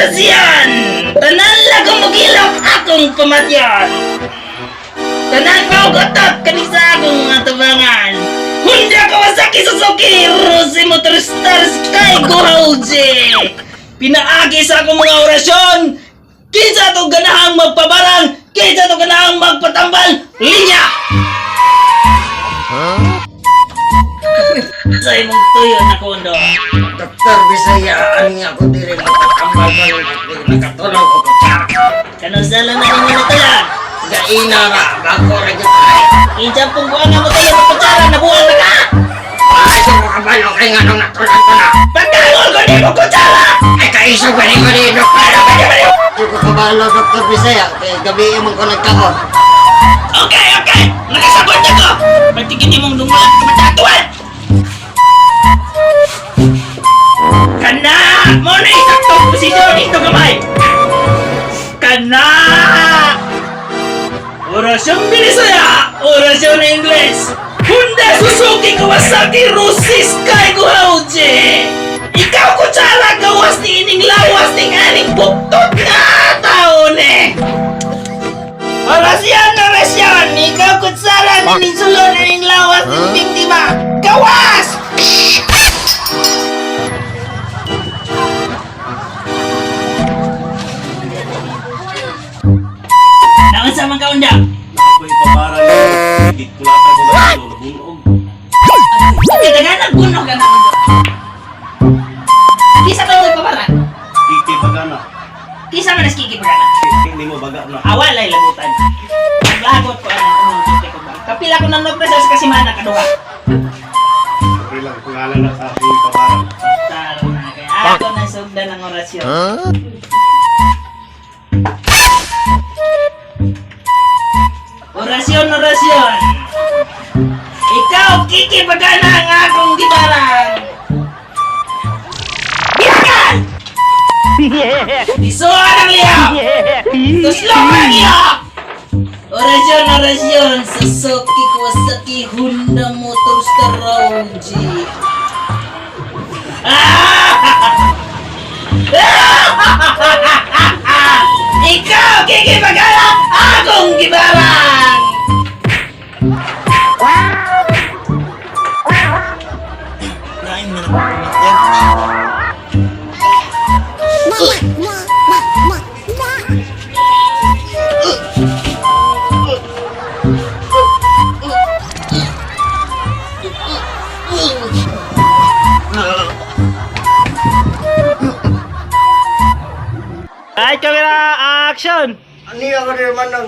orasyon! Tanan lagang magilak akong pamatyan! Tanan maugotot kanisa akong mga tabangan! Honda Kawasaki Suzuki Rusi Motorstars kay Guhauji! Pinaagi sa akong mga orasyon! Kinsa to ganahang magpabarang! Kinsa to ganahang magpatambal! Linya! Sa imong tuyo na kondo. Doktor Bisaya, ani ako diri magpatambal ba yung nakatulong ko ko siya. Kanong sala na inyo natulang? Gaina ra, bago ra dyan tayo. Kinsa pong buwan na mo tayo magpatsara na buwan na ka! Ay, ito mo kabalo kay nga nung natulang ko na. Pagkangol ko di mo kutsara! Ay, kaisog ba ni ko ni Doktor? Hindi ko kabalo, Doktor Bisaya, kaya gabi yung ko nagkaon. Okay! Nakasabot na ko! Pagtigin mong lumulat ka matatuan! Kana! Mo na isaktong posisyon ito gamay! Kana! Orasyon Binisaya! Orasyon Ingles! Honda Suzuki Kawasaki Rusi Sky Guhauji! Ikaw kutsara gawas ni ining lawas ning aning buktot nga taon eh! Orasyon! Ikaw kutsara ni ining sulon ining lawas ning biktima! Gawas! Naon sa mga kaunda? Ako ipabarang yung higit kulatan ko na ito, nabunog. Kaya nagbunog ka na undo. Kisa ka mo ipabaran? Kiki bagana. Kisa ka naskiki pa ka na? Hindi mo baga na. Awalay lagutan. Naglagot ko ang umungkite ko ba? Kapila ko nang nagpresas kasi mana kaduha. Siyempre lang, pangalan na sa aking ipabarang. Taro na kaya ako na sugda ng orasyon. Orasyon! Ikaw, Kiki, bagana ang akong gibarang! Biyakan! Isuan ang liyak! Tuslong ang liyak! Orasyon! Suzuki Kawasaki Honda Motorstars Rauji! Ikaw, Kiki, bagana akong gibarang! Ay, camera action! Ani ako rin man ang